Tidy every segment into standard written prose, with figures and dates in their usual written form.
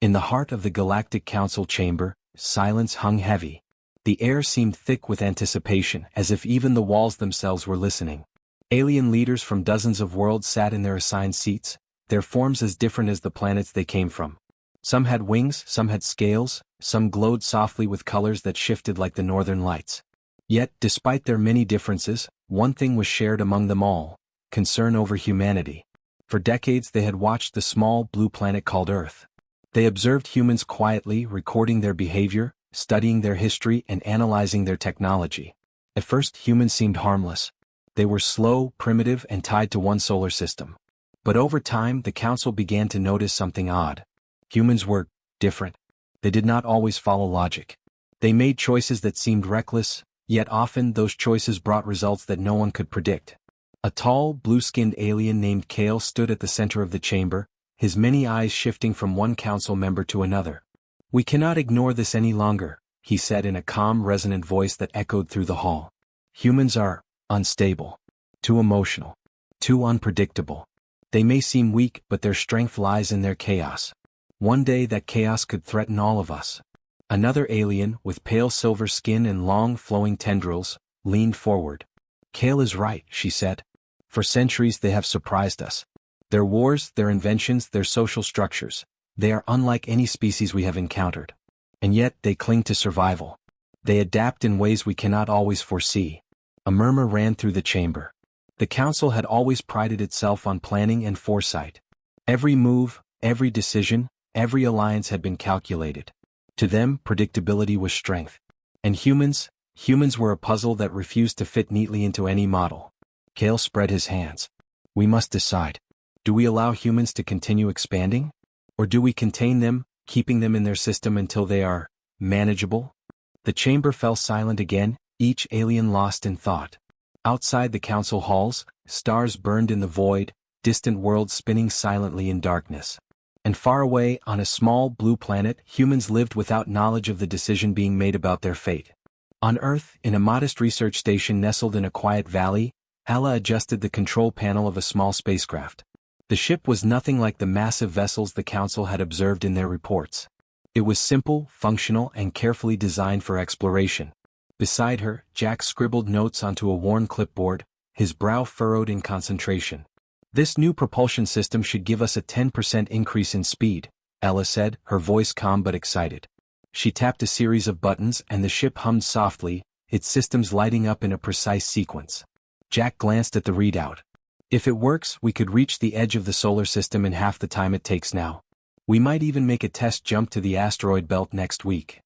In the heart of the Galactic Council chamber, silence hung heavy. The air seemed thick with anticipation, as if even the walls themselves were listening. Alien leaders from dozens of worlds sat in their assigned seats, their forms as different as the planets they came from. Some had wings, some had scales, some glowed softly with colors that shifted like the northern lights. Yet, despite their many differences, one thing was shared among them all: concern over humanity. For decades they had watched the small blue planet called Earth. They observed humans quietly, recording their behavior, studying their history, and analyzing their technology. At first, humans seemed harmless. They were slow, primitive, and tied to one solar system. But over time, the Council began to notice something odd. Humans were different. They did not always follow logic. They made choices that seemed reckless, yet often those choices brought results that no one could predict. A tall, blue-skinned alien named Kale stood at the center of the chamber, his many eyes shifting from one council member to another. "We cannot ignore this any longer," he said in a calm, resonant voice that echoed through the hall. "Humans are unstable, too emotional, too unpredictable. They may seem weak, but their strength lies in their chaos. One day that chaos could threaten all of us." Another alien, with pale silver skin and long, flowing tendrils, leaned forward. "Kale is right," she said. "For centuries they have surprised us. Their wars, their inventions, their social structures, they are unlike any species we have encountered. And yet they cling to survival. They adapt in ways we cannot always foresee." A murmur ran through the chamber. The Council had always prided itself on planning and foresight. Every move, every decision, every alliance had been calculated. To them, predictability was strength. And humans were a puzzle that refused to fit neatly into any model. Kale spread his hands. "We must decide. Do we allow humans to continue expanding? Or do we contain them, keeping them in their system until they are manageable?" The chamber fell silent again, each alien lost in thought. Outside the council halls, stars burned in the void, distant worlds spinning silently in darkness. And far away, on a small blue planet, humans lived without knowledge of the decision being made about their fate. On Earth, in a modest research station nestled in a quiet valley, Alla adjusted the control panel of a small spacecraft. The ship was nothing like the massive vessels the Council had observed in their reports. It was simple, functional, and carefully designed for exploration. Beside her, Jack scribbled notes onto a worn clipboard, his brow furrowed in concentration. "This new propulsion system should give us a 10% increase in speed," Ella said, her voice calm but excited. She tapped a series of buttons and the ship hummed softly, its systems lighting up in a precise sequence. Jack glanced at the readout. "If it works, we could reach the edge of the solar system in half the time it takes now. We might even make a test jump to the asteroid belt next week."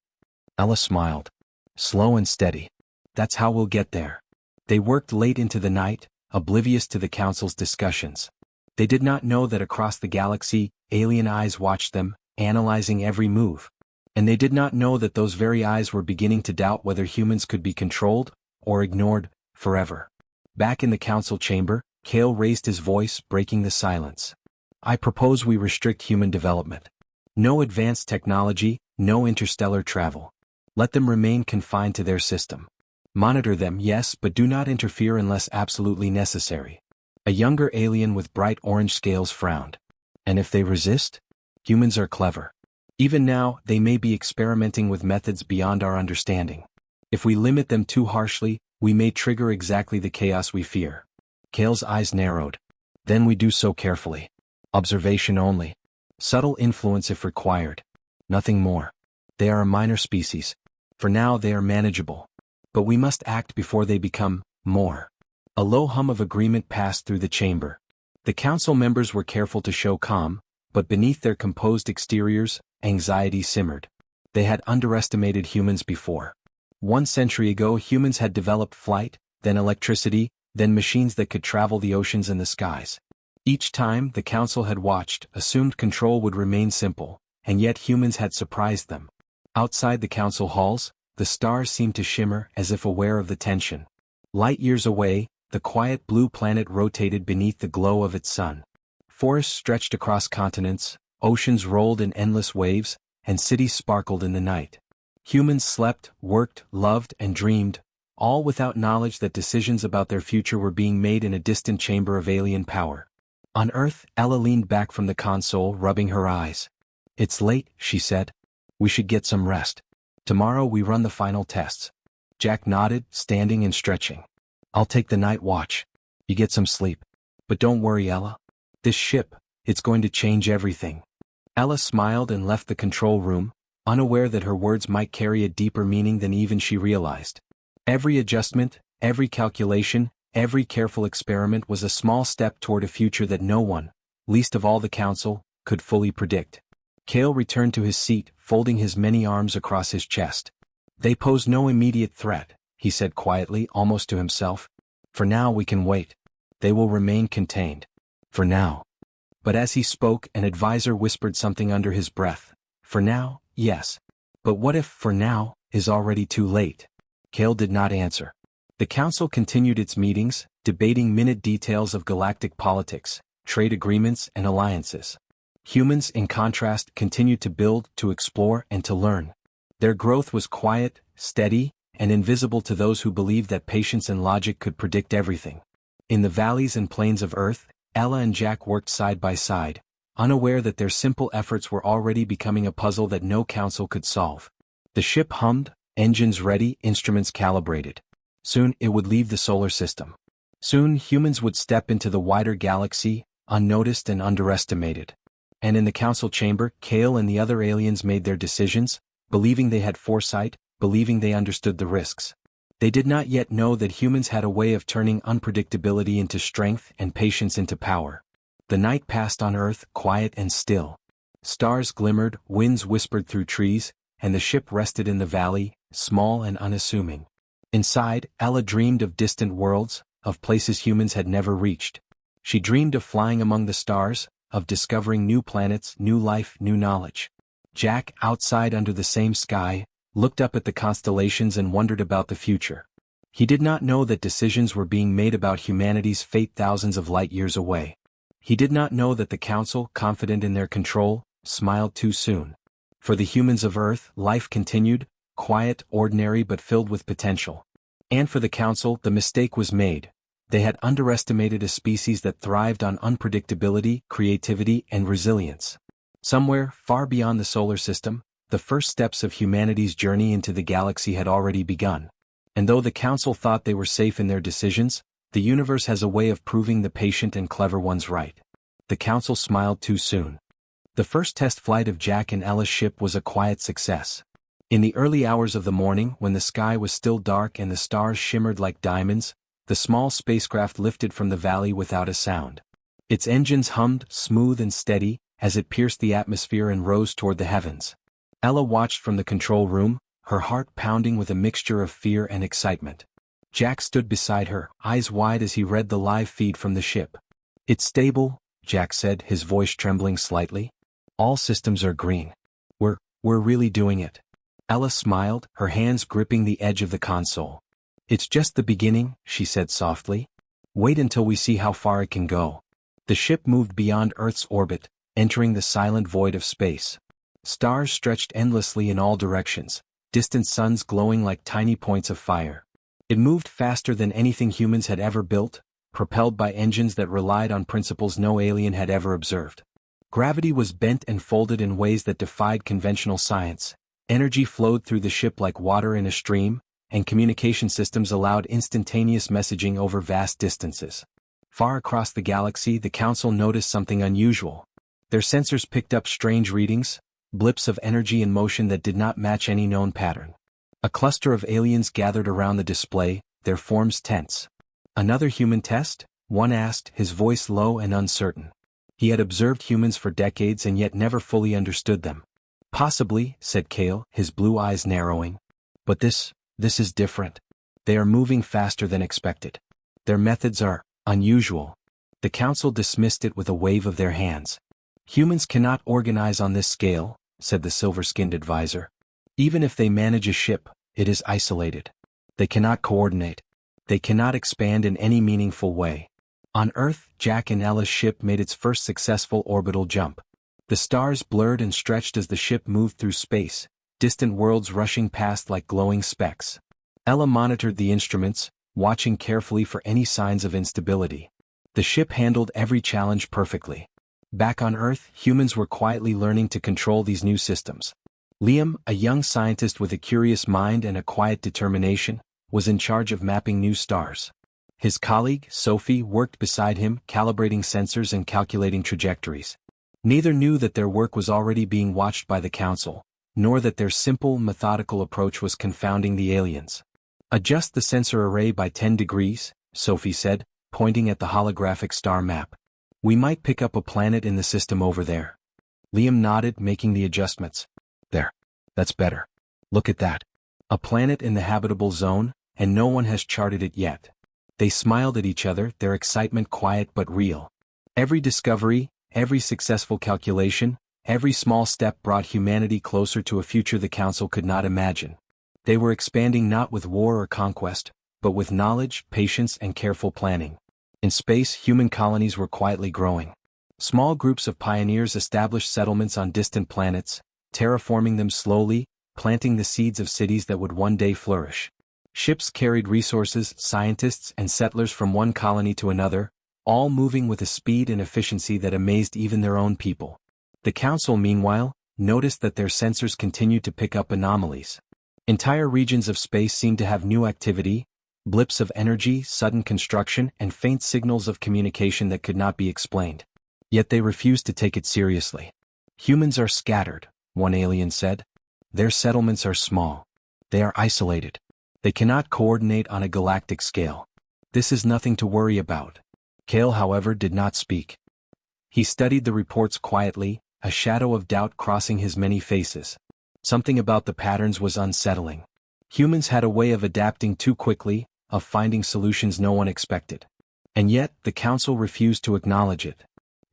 Ella smiled. "Slow and steady. That's how we'll get there." They worked late into the night, oblivious to the Council's discussions. They did not know that across the galaxy, alien eyes watched them, analyzing every move. And they did not know that those very eyes were beginning to doubt whether humans could be controlled, or ignored, forever. Back in the Council chamber, Kale raised his voice, breaking the silence. "I propose we restrict human development. No advanced technology, no interstellar travel. Let them remain confined to their system. Monitor them, yes, but do not interfere unless absolutely necessary." A younger alien with bright orange scales frowned. "And if they resist? Humans are clever. Even now, they may be experimenting with methods beyond our understanding. If we limit them too harshly, we may trigger exactly the chaos we fear." Kale's eyes narrowed. "Then we do so carefully. Observation only. Subtle influence if required. Nothing more. They are a minor species. For now they are manageable. But we must act before they become more." A low hum of agreement passed through the chamber. The Council members were careful to show calm, but beneath their composed exteriors, anxiety simmered. They had underestimated humans before. 1 century ago humans had developed flight, then electricity, then machines that could travel the oceans and the skies. Each time the Council had watched, assumed control would remain simple, and yet humans had surprised them. Outside the Council halls, the stars seemed to shimmer as if aware of the tension. Light years away, the quiet blue planet rotated beneath the glow of its sun. Forests stretched across continents, oceans rolled in endless waves, and cities sparkled in the night. Humans slept, worked, loved, and dreamed, all without knowledge that decisions about their future were being made in a distant chamber of alien power. On Earth, Ella leaned back from the console, rubbing her eyes. It's late, she said. We should get some rest. Tomorrow we run the final tests. Jack nodded, standing and stretching. I'll take the night watch. You get some sleep. But don't worry, Ella. This ship, it's going to change everything. Ella smiled and left the control room, unaware that her words might carry a deeper meaning than even she realized. Every adjustment, every calculation, every careful experiment was a small step toward a future that no one, least of all the council, could fully predict. Cale returned to his seat, folding his many arms across his chest. They pose no immediate threat, he said quietly, almost to himself. For now we can wait. They will remain contained. For now. But as he spoke, an advisor whispered something under his breath. For now, yes. But what if for now is already too late? Cale did not answer. The council continued its meetings, debating minute details of galactic politics, trade agreements and alliances. Humans, in contrast, continued to build, to explore, and to learn. Their growth was quiet, steady, and invisible to those who believed that patience and logic could predict everything. In the valleys and plains of Earth, Ella and Jack worked side by side, unaware that their simple efforts were already becoming a puzzle that no council could solve. The ship hummed, engines ready, instruments calibrated. Soon it would leave the solar system. Soon humans would step into the wider galaxy, unnoticed and underestimated. And in the council chamber, Cale and the other aliens made their decisions, believing they had foresight, believing they understood the risks. They did not yet know that humans had a way of turning unpredictability into strength and patience into power. The night passed on Earth, quiet and still. Stars glimmered, winds whispered through trees, and the ship rested in the valley, small and unassuming. Inside, Ella dreamed of distant worlds, of places humans had never reached. She dreamed of flying among the stars, of discovering new planets, new life, new knowledge. Jack, outside under the same sky, looked up at the constellations and wondered about the future. He did not know that decisions were being made about humanity's fate thousands of light years away. He did not know that the council, confident in their control, smiled too soon. For the humans of Earth, life continued, quiet, ordinary but filled with potential. And for the council, the mistake was made. They had underestimated a species that thrived on unpredictability, creativity, and resilience. Somewhere, far beyond the solar system, the first steps of humanity's journey into the galaxy had already begun. And though the council thought they were safe in their decisions, the universe has a way of proving the patient and clever ones right. The council smiled too soon. The first test flight of Jack and Ella's ship was a quiet success. In the early hours of the morning, when the sky was still dark and the stars shimmered like diamonds, the small spacecraft lifted from the valley without a sound. Its engines hummed, smooth and steady, as it pierced the atmosphere and rose toward the heavens. Ella watched from the control room, her heart pounding with a mixture of fear and excitement. Jack stood beside her, eyes wide as he read the live feed from the ship. It's stable, Jack said, his voice trembling slightly. All systems are green. We're really doing it. Ella smiled, her hands gripping the edge of the console. It's just the beginning, she said softly. Wait until we see how far it can go. The ship moved beyond Earth's orbit, entering the silent void of space. Stars stretched endlessly in all directions, distant suns glowing like tiny points of fire. It moved faster than anything humans had ever built, propelled by engines that relied on principles no alien had ever observed. Gravity was bent and folded in ways that defied conventional science. Energy flowed through the ship like water in a stream, and communication systems allowed instantaneous messaging over vast distances. Far across the galaxy, the council noticed something unusual. Their sensors picked up strange readings, blips of energy and motion that did not match any known pattern. A cluster of aliens gathered around the display, their forms tense. Another human test? One asked, his voice low and uncertain. He had observed humans for decades and yet never fully understood them. Possibly, said Cale, his blue eyes narrowing. But this is different. They are moving faster than expected. Their methods are unusual. The council dismissed it with a wave of their hands. Humans cannot organize on this scale, said the silver-skinned advisor. Even if they manage a ship, it is isolated. They cannot coordinate. They cannot expand in any meaningful way. On Earth, Jack and Ella's ship made its first successful orbital jump. The stars blurred and stretched as the ship moved through space, distant worlds rushing past like glowing specks. Ella monitored the instruments, watching carefully for any signs of instability. The ship handled every challenge perfectly. Back on Earth, humans were quietly learning to control these new systems. Liam, a young scientist with a curious mind and a quiet determination, was in charge of mapping new stars. His colleague, Sophie, worked beside him, calibrating sensors and calculating trajectories. Neither knew that their work was already being watched by the Council, nor that their simple, methodical approach was confounding the aliens. "Adjust the sensor array by 10 degrees, Sophie said, pointing at the holographic star map. "We might pick up a planet in the system over there." Liam nodded, making the adjustments. "There. That's better. Look at that. A planet in the habitable zone, and no one has charted it yet." They smiled at each other, their excitement quiet but real. Every discovery, every successful calculation, every small step brought humanity closer to a future the Council could not imagine. They were expanding not with war or conquest, but with knowledge, patience, and careful planning. In space, human colonies were quietly growing. Small groups of pioneers established settlements on distant planets, terraforming them slowly, planting the seeds of cities that would one day flourish. Ships carried resources, scientists, and settlers from one colony to another, all moving with a speed and efficiency that amazed even their own people. The Council, meanwhile, noticed that their sensors continued to pick up anomalies. Entire regions of space seemed to have new activity, blips of energy, sudden construction, and faint signals of communication that could not be explained. Yet they refused to take it seriously. "Humans are scattered," one alien said. "Their settlements are small. They are isolated. They cannot coordinate on a galactic scale. This is nothing to worry about." Kale, however, did not speak. He studied the reports quietly, a shadow of doubt crossing his many faces. Something about the patterns was unsettling. Humans had a way of adapting too quickly, of finding solutions no one expected. And yet, the Council refused to acknowledge it.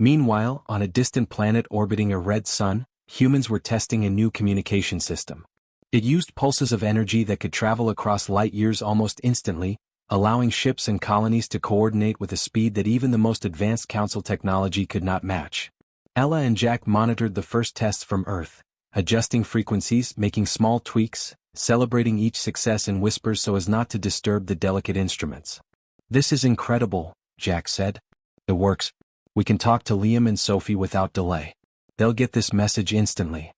Meanwhile, on a distant planet orbiting a red sun, humans were testing a new communication system. It used pulses of energy that could travel across light years almost instantly, allowing ships and colonies to coordinate with a speed that even the most advanced Council technology could not match. Ella and Jack monitored the first tests from Earth, adjusting frequencies, making small tweaks, celebrating each success in whispers so as not to disturb the delicate instruments. "This is incredible," Jack said. "It works. We can talk to Liam and Sophie without delay. They'll get this message instantly."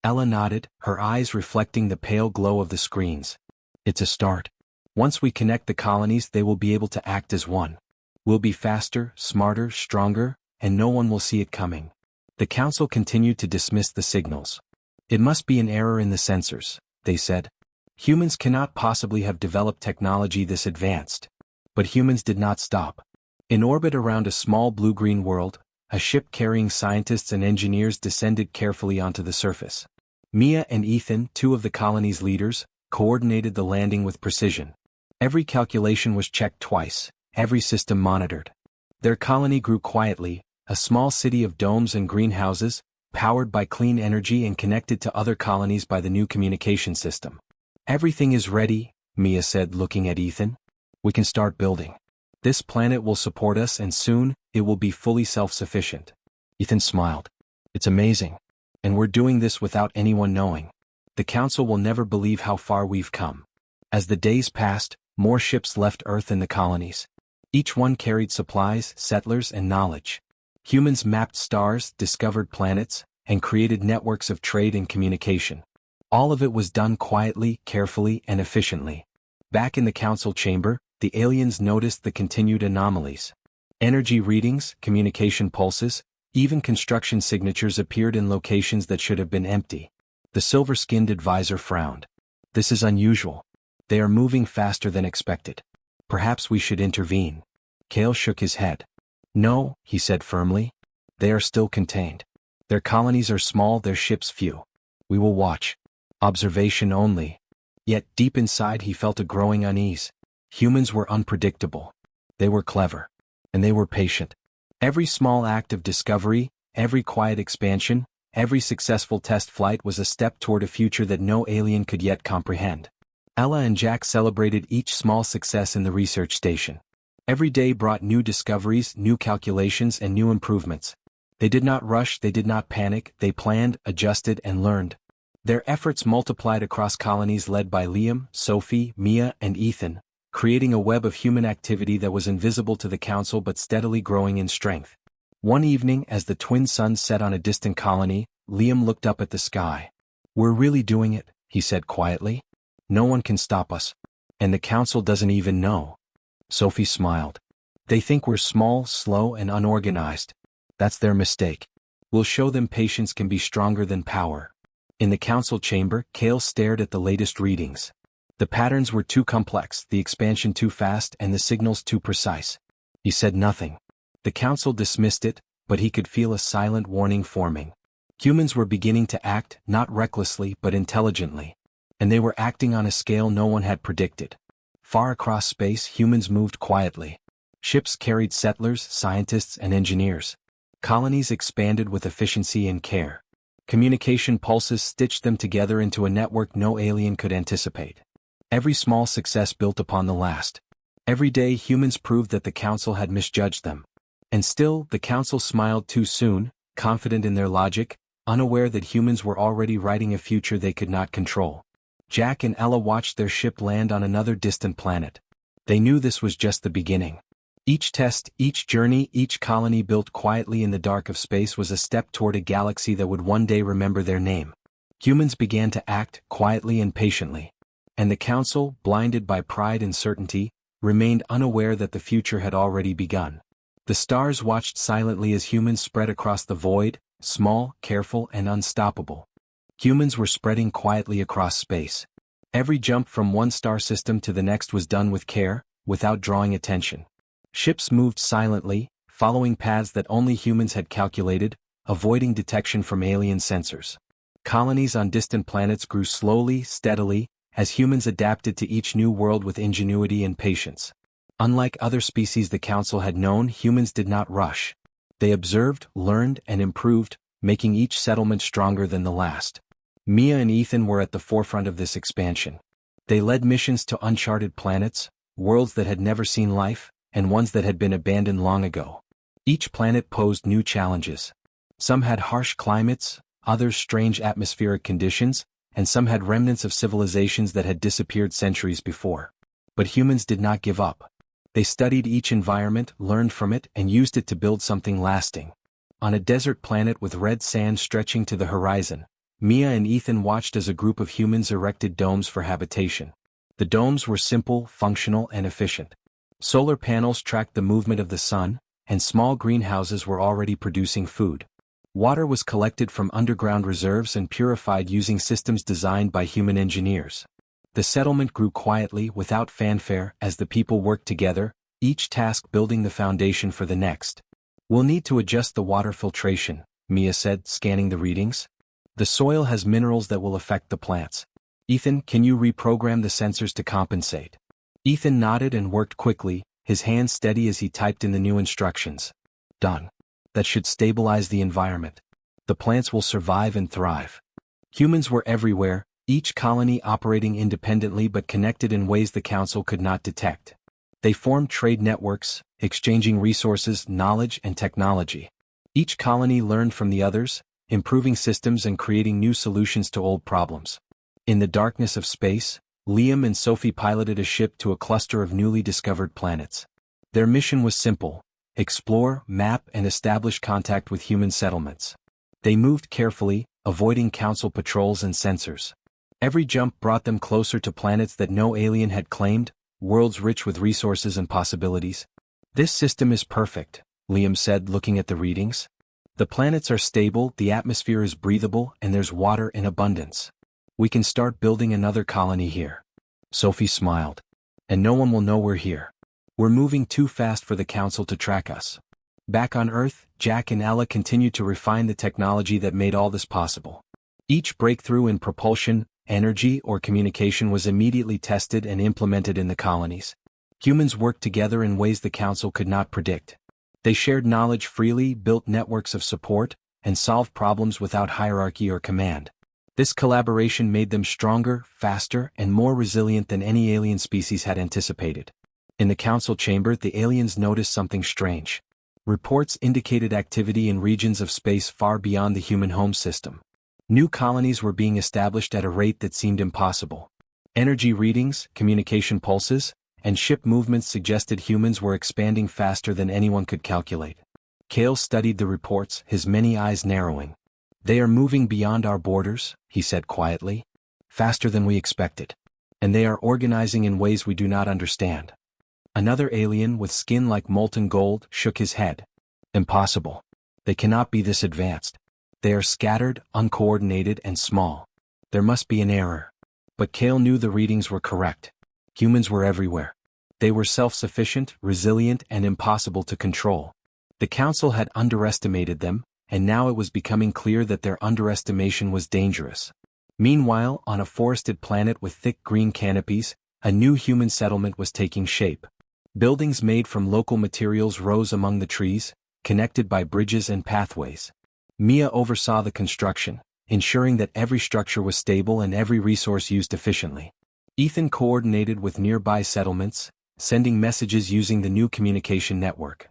Ella nodded, her eyes reflecting the pale glow of the screens. "It's a start. Once we connect the colonies, they will be able to act as one. We'll be faster, smarter, stronger, and no one will see it coming." The Council continued to dismiss the signals. "It must be an error in the sensors," they said. "Humans cannot possibly have developed technology this advanced." But humans did not stop. In orbit around a small blue-green world, a ship carrying scientists and engineers descended carefully onto the surface. Mia and Ethan, two of the colony's leaders, coordinated the landing with precision. Every calculation was checked twice, every system monitored. Their colony grew quietly, a small city of domes and greenhouses, powered by clean energy and connected to other colonies by the new communication system. "Everything is ready," Mia said, looking at Ethan. "We can start building. This planet will support us and soon, it will be fully self-sufficient." Ethan smiled. "It's amazing. And we're doing this without anyone knowing. The Council will never believe how far we've come." As the days passed, more ships left Earth and the colonies. Each one carried supplies, settlers, and knowledge. Humans mapped stars, discovered planets, and created networks of trade and communication. All of it was done quietly, carefully, and efficiently. Back in the Council chamber, the aliens noticed the continued anomalies. Energy readings, communication pulses, even construction signatures appeared in locations that should have been empty. The silver-skinned advisor frowned. "This is unusual. They are moving faster than expected. Perhaps we should intervene." Kale shook his head. "No," he said firmly. "They are still contained. Their colonies are small, their ships few. We will watch. Observation only." Yet deep inside he felt a growing unease. Humans were unpredictable. They were clever. And they were patient. Every small act of discovery, every quiet expansion, every successful test flight was a step toward a future that no alien could yet comprehend. Ella and Jack celebrated each small success in the research station. Every day brought new discoveries, new calculations, and new improvements. They did not rush, they did not panic, they planned, adjusted, and learned. Their efforts multiplied across colonies led by Liam, Sophie, Mia, and Ethan, creating a web of human activity that was invisible to the Council but steadily growing in strength. One evening as the twin suns set on a distant colony, Liam looked up at the sky. "We're really doing it," he said quietly. "No one can stop us. And the council doesn't even know." Sophie smiled. "They think we're small, slow, and unorganized. That's their mistake. We'll show them patience can be stronger than power." In the council chamber, Cale stared at the latest readings. The patterns were too complex, the expansion too fast, and the signals too precise. He said nothing. The council dismissed it, but he could feel a silent warning forming. Humans were beginning to act, not recklessly but intelligently. And they were acting on a scale no one had predicted. Far across space, humans moved quietly. Ships carried settlers, scientists, and engineers. Colonies expanded with efficiency and care. Communication pulses stitched them together into a network no alien could anticipate. Every small success built upon the last. Every day humans proved that the council had misjudged them. And still, the council smiled too soon, confident in their logic, unaware that humans were already writing a future they could not control. Jack and Ella watched their ship land on another distant planet. They knew this was just the beginning. Each test, each journey, each colony built quietly in the dark of space was a step toward a galaxy that would one day remember their name. Humans began to act, quietly and patiently. And the council, blinded by pride and certainty, remained unaware that the future had already begun. The stars watched silently as humans spread across the void, small, careful, and unstoppable. Humans were spreading quietly across space. Every jump from one star system to the next was done with care, without drawing attention. Ships moved silently, following paths that only humans had calculated, avoiding detection from alien sensors. Colonies on distant planets grew slowly, steadily, as humans adapted to each new world with ingenuity and patience. Unlike other species the council had known, humans did not rush. They observed, learned, and improved, making each settlement stronger than the last. Mia and Ethan were at the forefront of this expansion. They led missions to uncharted planets, worlds that had never seen life, and ones that had been abandoned long ago. Each planet posed new challenges. Some had harsh climates, others strange atmospheric conditions, and some had remnants of civilizations that had disappeared centuries before. But humans did not give up. They studied each environment, learned from it, and used it to build something lasting. On a desert planet with red sand stretching to the horizon, Mia and Ethan watched as a group of humans erected domes for habitation. The domes were simple, functional, and efficient. Solar panels tracked the movement of the sun, and small greenhouses were already producing food. Water was collected from underground reserves and purified using systems designed by human engineers. The settlement grew quietly, without fanfare, as the people worked together, each task building the foundation for the next. "We'll need to adjust the water filtration," Mia said, scanning the readings. "The soil has minerals that will affect the plants. Ethan, can you reprogram the sensors to compensate?" Ethan nodded and worked quickly, his hands steady as he typed in the new instructions. "Done. That should stabilize the environment. The plants will survive and thrive." Humans were everywhere, each colony operating independently but connected in ways the council could not detect. They formed trade networks, exchanging resources, knowledge, and technology. Each colony learned from the others, improving systems and creating new solutions to old problems. In the darkness of space, Liam and Sophie piloted a ship to a cluster of newly discovered planets. Their mission was simple: explore, map, and establish contact with human settlements. They moved carefully, avoiding council patrols and sensors. Every jump brought them closer to planets that no alien had claimed, worlds rich with resources and possibilities. "This system is perfect," Liam said, looking at the readings. "The planets are stable, the atmosphere is breathable, and there's water in abundance. We can start building another colony here." Sophie smiled. "And no one will know we're here. We're moving too fast for the council to track us." Back on Earth, Jack and Ella continued to refine the technology that made all this possible. Each breakthrough in propulsion, energy, or communication was immediately tested and implemented in the colonies. Humans worked together in ways the council could not predict. They shared knowledge freely, built networks of support, and solved problems without hierarchy or command. This collaboration made them stronger, faster, and more resilient than any alien species had anticipated. In the council chamber, the aliens noticed something strange. Reports indicated activity in regions of space far beyond the human home system. New colonies were being established at a rate that seemed impossible. Energy readings, communication pulses, and ship movements suggested humans were expanding faster than anyone could calculate. Kale studied the reports, his many eyes narrowing. They are moving beyond our borders, he said quietly. Faster than we expected. And they are organizing in ways we do not understand. Another alien with skin like molten gold shook his head. Impossible. They cannot be this advanced. They are scattered, uncoordinated, and small. There must be an error. But Kale knew the readings were correct. Humans were everywhere. They were self-sufficient, resilient, and impossible to control. The Council had underestimated them, and now it was becoming clear that their underestimation was dangerous. Meanwhile, on a forested planet with thick green canopies, a new human settlement was taking shape. Buildings made from local materials rose among the trees, connected by bridges and pathways. Mia oversaw the construction, ensuring that every structure was stable and every resource used efficiently. Ethan coordinated with nearby settlements, sending messages using the new communication network.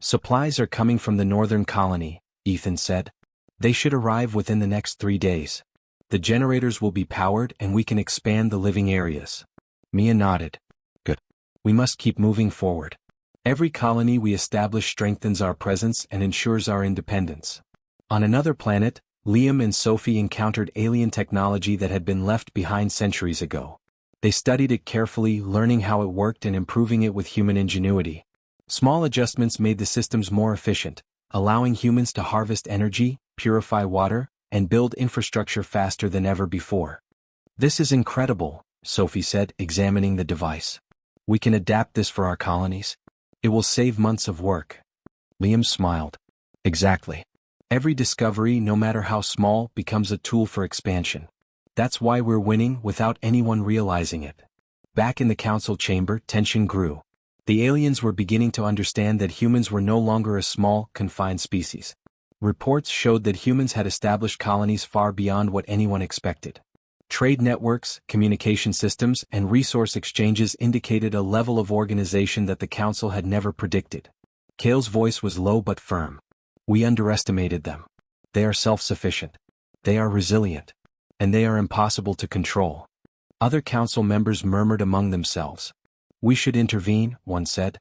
Supplies are coming from the northern colony, Ethan said. They should arrive within the next 3 days. The generators will be powered and we can expand the living areas. Mia nodded. Good. We must keep moving forward. Every colony we establish strengthens our presence and ensures our independence. On another planet, Liam and Sophie encountered alien technology that had been left behind centuries ago. They studied it carefully, learning how it worked and improving it with human ingenuity. Small adjustments made the systems more efficient, allowing humans to harvest energy, purify water, and build infrastructure faster than ever before. This is incredible, Sophie said, examining the device. We can adapt this for our colonies. It will save months of work. Liam smiled. Exactly. Every discovery, no matter how small, becomes a tool for expansion. That's why we're winning without anyone realizing it. Back in the council chamber, tension grew. The aliens were beginning to understand that humans were no longer a small, confined species. Reports showed that humans had established colonies far beyond what anyone expected. Trade networks, communication systems, and resource exchanges indicated a level of organization that the council had never predicted. Kale's voice was low but firm. We underestimated them. They are self-sufficient. They are resilient. And they are impossible to control. Other council members murmured among themselves. We should intervene, one said.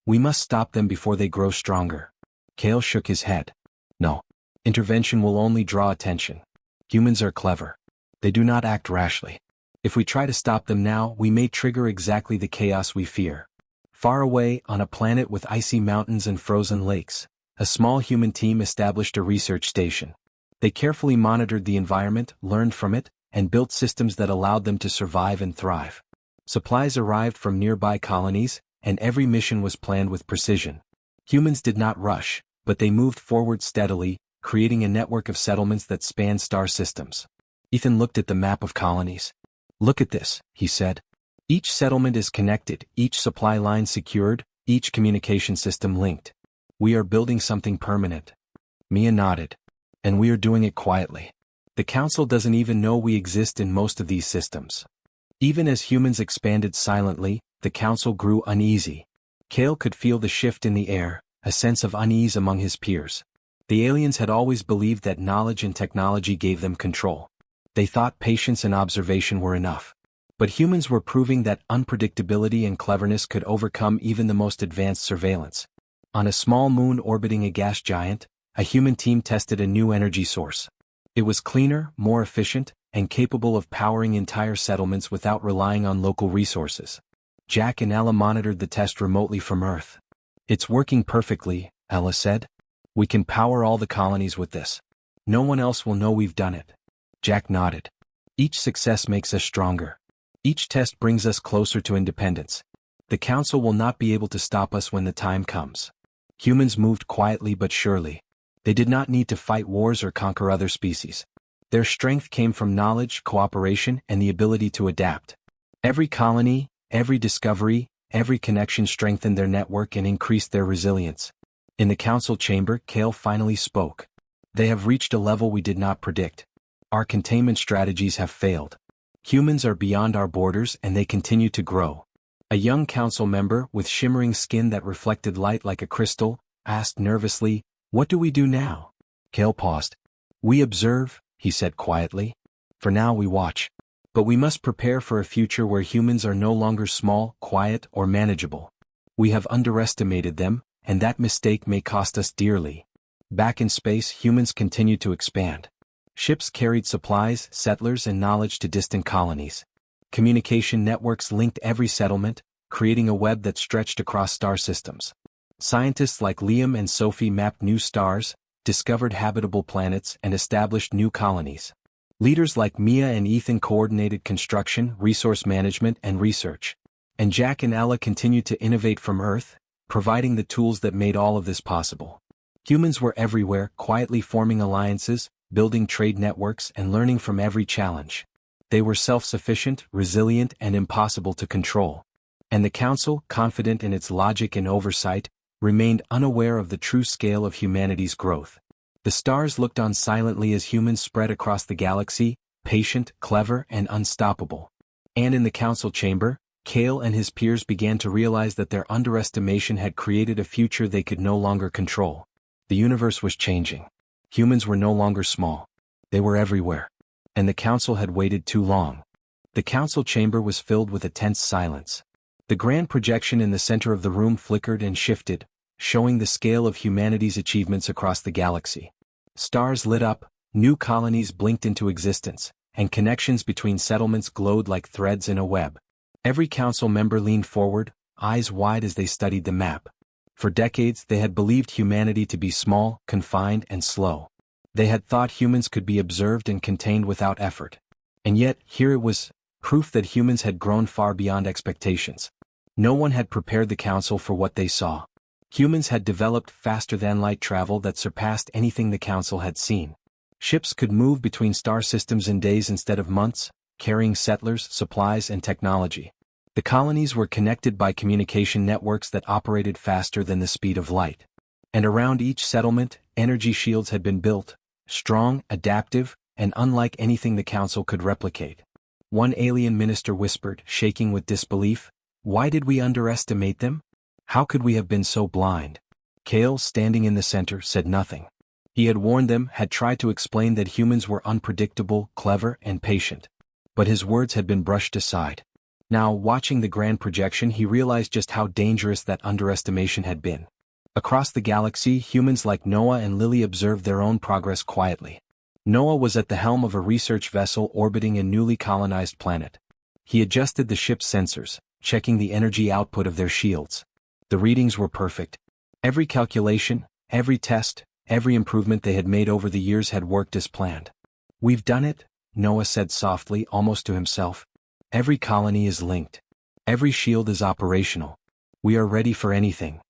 We must stop them before they grow stronger. Kale shook his head. No. Intervention will only draw attention. Humans are clever. They do not act rashly. If we try to stop them now, we may trigger exactly the chaos we fear. Far away, on a planet with icy mountains and frozen lakes, a small human team established a research station. They carefully monitored the environment, learned from it, and built systems that allowed them to survive and thrive. Supplies arrived from nearby colonies, and every mission was planned with precision. Humans did not rush, but they moved forward steadily, creating a network of settlements that spanned star systems. Ethan looked at the map of colonies. Look at this, he said. Each settlement is connected, each supply line secured, each communication system linked. We are building something permanent. Mia nodded. And we are doing it quietly. The council doesn't even know we exist in most of these systems. Even as humans expanded silently, the council grew uneasy. Kale could feel the shift in the air, a sense of unease among his peers. The aliens had always believed that knowledge and technology gave them control. They thought patience and observation were enough. But humans were proving that unpredictability and cleverness could overcome even the most advanced surveillance. On a small moon orbiting a gas giant, a human team tested a new energy source. It was cleaner, more efficient, and capable of powering entire settlements without relying on local resources. Jack and Ella monitored the test remotely from Earth. It's working perfectly, Ella said. We can power all the colonies with this. No one else will know we've done it. Jack nodded. Each success makes us stronger. Each test brings us closer to independence. The council will not be able to stop us when the time comes. Humans moved quietly but surely. They did not need to fight wars or conquer other species. Their strength came from knowledge, cooperation, and the ability to adapt. Every colony, every discovery, every connection strengthened their network and increased their resilience. In the council chamber, Kale finally spoke. They have reached a level we did not predict. Our containment strategies have failed. Humans are beyond our borders and they continue to grow. A young council member, with shimmering skin that reflected light like a crystal, asked nervously, "What do we do now?" Kale paused. "We observe," he said quietly. "For now we watch. But we must prepare for a future where humans are no longer small, quiet, or manageable. We have underestimated them, and that mistake may cost us dearly. Back in space, humans continued to expand. Ships carried supplies, settlers, and knowledge to distant colonies. Communication networks linked every settlement, creating a web that stretched across star systems. Scientists like Liam and Sophie mapped new stars, discovered habitable planets, and established new colonies. Leaders like Mia and Ethan coordinated construction, resource management, and research. And Jack and Ella continued to innovate from Earth, providing the tools that made all of this possible. Humans were everywhere, quietly forming alliances, building trade networks, and learning from every challenge. They were self-sufficient, resilient, and impossible to control. And the Council, confident in its logic and oversight, remained unaware of the true scale of humanity's growth. The stars looked on silently as humans spread across the galaxy, patient, clever, and unstoppable. And in the Council chamber, Kale and his peers began to realize that their underestimation had created a future they could no longer control. The universe was changing. Humans were no longer small. They were everywhere. And the Council had waited too long. The Council chamber was filled with a tense silence. The grand projection in the center of the room flickered and shifted, showing the scale of humanity's achievements across the galaxy. Stars lit up, new colonies blinked into existence, and connections between settlements glowed like threads in a web. Every council member leaned forward, eyes wide as they studied the map. For decades they had believed humanity to be small, confined, and slow. They had thought humans could be observed and contained without effort. And yet, here it was, proof that humans had grown far beyond expectations. No one had prepared the council for what they saw. Humans had developed faster-than-light travel that surpassed anything the council had seen. Ships could move between star systems in days instead of months, carrying settlers, supplies, and technology. The colonies were connected by communication networks that operated faster than the speed of light. And around each settlement, energy shields had been built, strong, adaptive, and unlike anything the council could replicate. One alien minister whispered, shaking with disbelief, "Why did we underestimate them? How could we have been so blind?" Kale, standing in the center, said nothing. He had warned them, had tried to explain that humans were unpredictable, clever, and patient. But his words had been brushed aside. Now, watching the grand projection, he realized just how dangerous that underestimation had been. Across the galaxy, humans like Noah and Lily observed their own progress quietly. Noah was at the helm of a research vessel orbiting a newly colonized planet. He adjusted the ship's sensors, checking the energy output of their shields. The readings were perfect. Every calculation, every test, every improvement they had made over the years had worked as planned. "We've done it," Noah said softly, almost to himself. "Every colony is linked. Every shield is operational. We are ready for anything."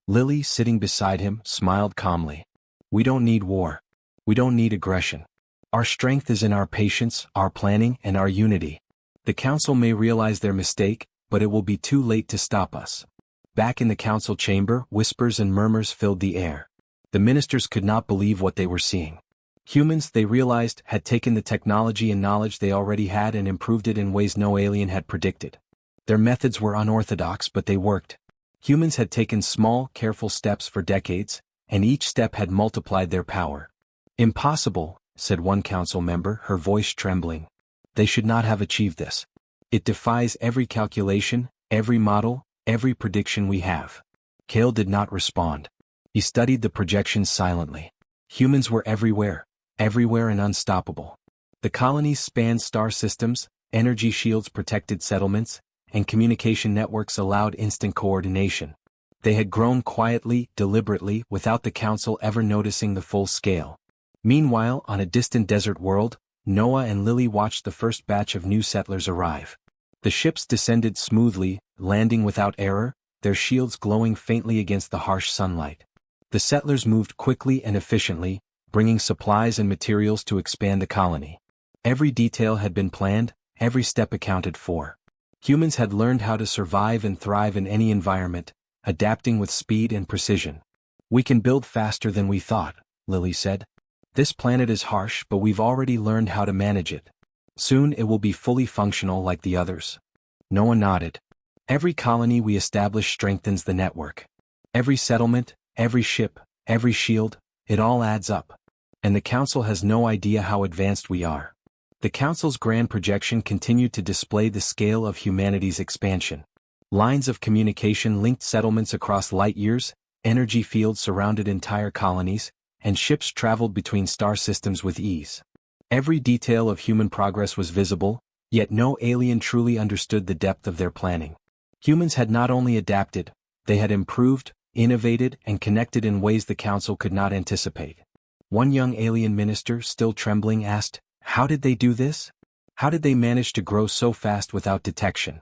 Lily, sitting beside him, smiled calmly. "We don't need war. We don't need aggression. Our strength is in our patience, our planning, and our unity. The council may realize their mistake, but it will be too late to stop us." Back in the council chamber, whispers and murmurs filled the air. The ministers could not believe what they were seeing. Humans, they realized, had taken the technology and knowledge they already had and improved it in ways no alien had predicted. Their methods were unorthodox, but they worked. Humans had taken small, careful steps for decades, and each step had multiplied their power. "Impossible," said one council member, her voice trembling. "They should not have achieved this. It defies every calculation, every model, every prediction we have." Kale did not respond. He studied the projections silently. Humans were everywhere, everywhere and unstoppable. The colonies spanned star systems, energy shields protected settlements, and communication networks allowed instant coordination. They had grown quietly, deliberately, without the council ever noticing the full scale. Meanwhile, on a distant desert world, Noah and Lily watched the first batch of new settlers arrive. The ships descended smoothly, landing without error, their shields glowing faintly against the harsh sunlight. The settlers moved quickly and efficiently, bringing supplies and materials to expand the colony. Every detail had been planned, every step accounted for. Humans had learned how to survive and thrive in any environment, adapting with speed and precision. "We can build faster than we thought," Lily said. "This planet is harsh, but we've already learned how to manage it. Soon it will be fully functional like the others." Noah nodded. "Every colony we establish strengthens the network. Every settlement, every ship, every shield, it all adds up. And the council has no idea how advanced we are." The council's grand projection continued to display the scale of humanity's expansion. Lines of communication linked settlements across light years, energy fields surrounded entire colonies, and ships traveled between star systems with ease. Every detail of human progress was visible, yet no alien truly understood the depth of their planning. Humans had not only adapted, they had improved, innovated, and connected in ways the Council could not anticipate. One young alien minister, still trembling, asked, "How did they do this? How did they manage to grow so fast without detection?"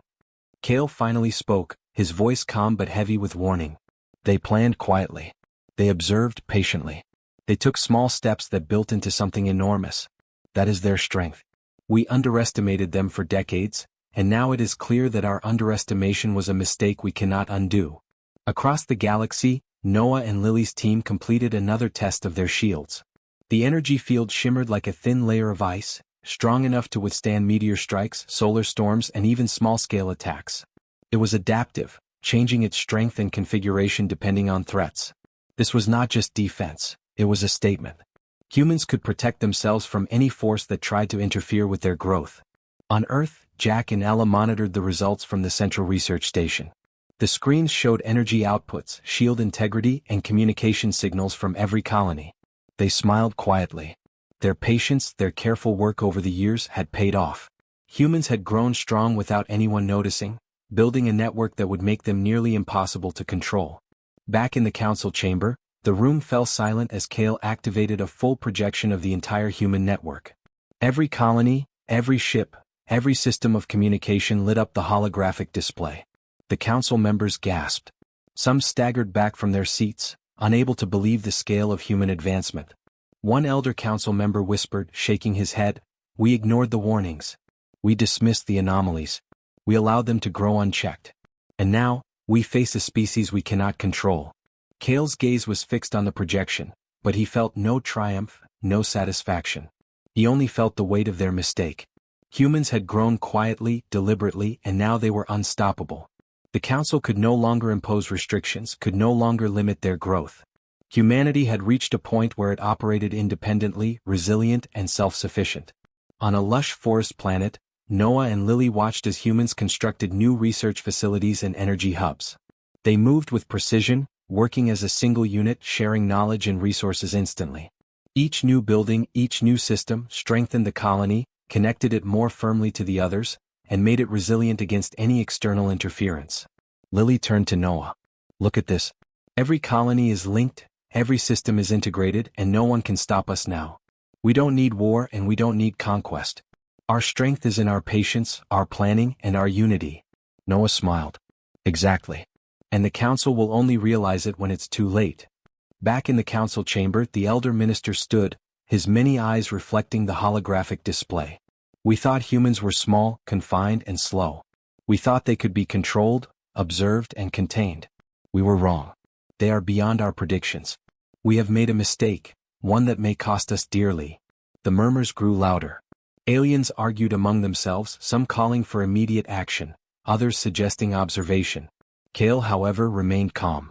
Kale finally spoke, his voice calm but heavy with warning. "They planned quietly. They observed patiently. They took small steps that built into something enormous. That is their strength. We underestimated them for decades, and now it is clear that our underestimation was a mistake we cannot undo." Across the galaxy, Noah and Lily's team completed another test of their shields. The energy field shimmered like a thin layer of ice, strong enough to withstand meteor strikes, solar storms, and even small-scale attacks. It was adaptive, changing its strength and configuration depending on threats. This was not just defense, it was a statement. Humans could protect themselves from any force that tried to interfere with their growth. On Earth, Jack and Ella monitored the results from the Central Research Station. The screens showed energy outputs, shield integrity, and communication signals from every colony. They smiled quietly. Their patience, their careful work over the years had paid off. Humans had grown strong without anyone noticing, building a network that would make them nearly impossible to control. Back in the council chamber, the room fell silent as Kale activated a full projection of the entire human network. Every colony, every ship, every system of communication lit up the holographic display. The council members gasped. Some staggered back from their seats, unable to believe the scale of human advancement. One elder council member whispered, shaking his head, "We ignored the warnings. We dismissed the anomalies. We allowed them to grow unchecked. And now, we face a species we cannot control." Kale's gaze was fixed on the projection, but he felt no triumph, no satisfaction. He only felt the weight of their mistake. Humans had grown quietly, deliberately, and now they were unstoppable. The Council could no longer impose restrictions, could no longer limit their growth. Humanity had reached a point where it operated independently, resilient, and self-sufficient. On a lush forest planet, Noah and Lily watched as humans constructed new research facilities and energy hubs. They moved with precision, working as a single unit, sharing knowledge and resources instantly. Each new building, each new system, strengthened the colony, connected it more firmly to the others, and made it resilient against any external interference. Lily turned to Noah. "Look at this. Every colony is linked, every system is integrated, and no one can stop us now. We don't need war and we don't need conquest. Our strength is in our patience, our planning, and our unity." Noah smiled. "Exactly. And the Council will only realize it when it's too late." Back in the council chamber, the elder minister stood, his many eyes reflecting the holographic display. "We thought humans were small, confined, and slow. We thought they could be controlled, observed, and contained. We were wrong. They are beyond our predictions. We have made a mistake, one that may cost us dearly." The murmurs grew louder. Aliens argued among themselves, some calling for immediate action, others suggesting observation. Kale, however, remained calm.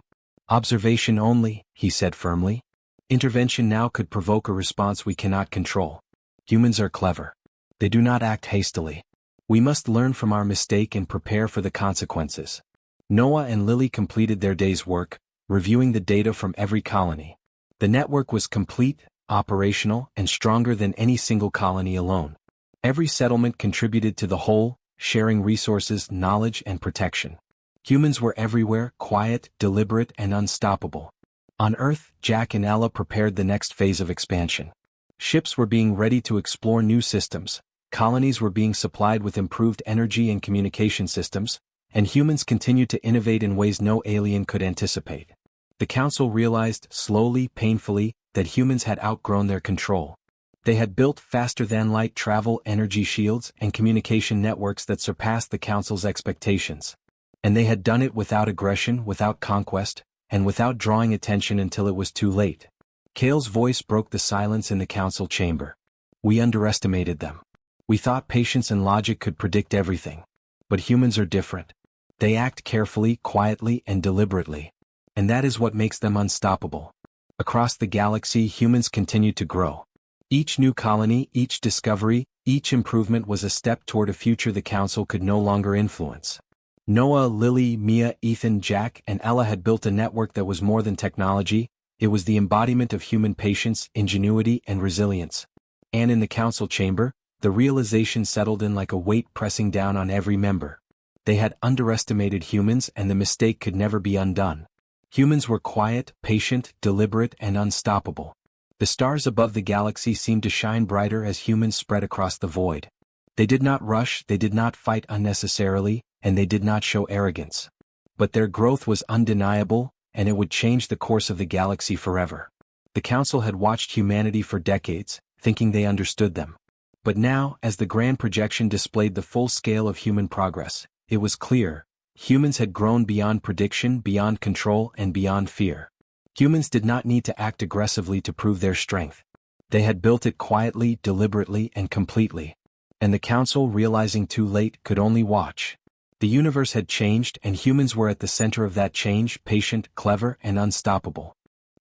"Observation only," he said firmly. "Intervention now could provoke a response we cannot control. Humans are clever. They do not act hastily. We must learn from our mistake and prepare for the consequences." Noah and Lily completed their day's work, reviewing the data from every colony. The network was complete, operational, and stronger than any single colony alone. Every settlement contributed to the whole, sharing resources, knowledge, and protection. Humans were everywhere, quiet, deliberate, and unstoppable. On Earth, Jack and Ella prepared the next phase of expansion. Ships were being ready to explore new systems, colonies were being supplied with improved energy and communication systems, and humans continued to innovate in ways no alien could anticipate. The Council realized, slowly, painfully, that humans had outgrown their control. They had built faster-than-light travel, energy shields, and communication networks that surpassed the Council's expectations. And they had done it without aggression, without conquest, and without drawing attention until it was too late. Kale's voice broke the silence in the council chamber. "We underestimated them. We thought patience and logic could predict everything. But humans are different. They act carefully, quietly, and deliberately. And that is what makes them unstoppable." Across the galaxy, humans continued to grow. Each new colony, each discovery, each improvement was a step toward a future the Council could no longer influence. Noah, Lily, Mia, Ethan, Jack, and Ella had built a network that was more than technology. It was the embodiment of human patience, ingenuity, and resilience. And in the council chamber, the realization settled in like a weight pressing down on every member. They had underestimated humans, and the mistake could never be undone. Humans were quiet, patient, deliberate, and unstoppable. The stars above the galaxy seemed to shine brighter as humans spread across the void. They did not rush, they did not fight unnecessarily, and they did not show arrogance. But their growth was undeniable, and it would change the course of the galaxy forever. The Council had watched humanity for decades, thinking they understood them. But now, as the grand projection displayed the full scale of human progress, it was clear, humans had grown beyond prediction, beyond control, and beyond fear. Humans did not need to act aggressively to prove their strength. They had built it quietly, deliberately, and completely. And the Council, realizing too late, could only watch. The universe had changed, and humans were at the center of that change, patient, clever, and unstoppable.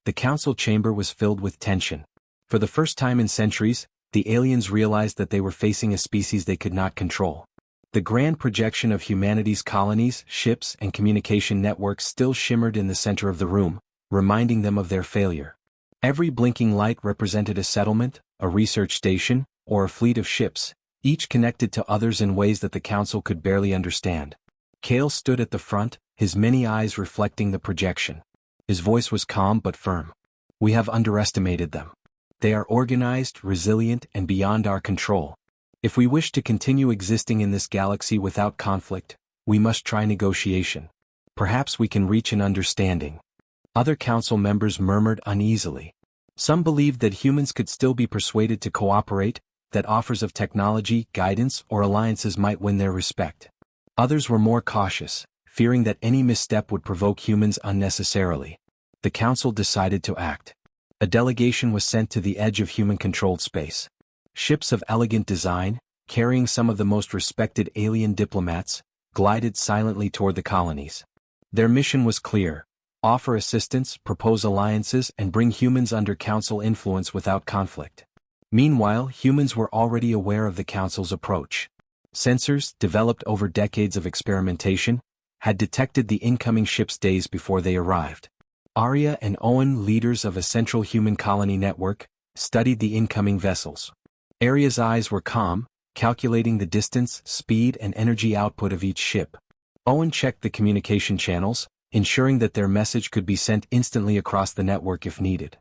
The Council chamber was filled with tension. For the first time in centuries, the aliens realized that they were facing a species they could not control. The grand projection of humanity's colonies, ships, and communication networks still shimmered in the center of the room, reminding them of their failure. Every blinking light represented a settlement, a research station, or a fleet of ships, each connected to others in ways that the Council could barely understand. Kale stood at the front, his many eyes reflecting the projection. His voice was calm but firm. "We have underestimated them. They are organized, resilient, and beyond our control. If we wish to continue existing in this galaxy without conflict, we must try negotiation. Perhaps we can reach an understanding." Other Council members murmured uneasily. Some believed that humans could still be persuaded to cooperate, that offers of technology, guidance, or alliances might win their respect. Others were more cautious, fearing that any misstep would provoke humans unnecessarily. The Council decided to act. A delegation was sent to the edge of human-controlled space. Ships of elegant design, carrying some of the most respected alien diplomats, glided silently toward the colonies. Their mission was clear: offer assistance, propose alliances, and bring humans under Council influence without conflict. Meanwhile, humans were already aware of the Council's approach. Sensors, developed over decades of experimentation, had detected the incoming ships days before they arrived. Arya and Owen, leaders of a central human colony network, studied the incoming vessels. Arya's eyes were calm, calculating the distance, speed, and energy output of each ship. Owen checked the communication channels, ensuring that their message could be sent instantly across the network if needed.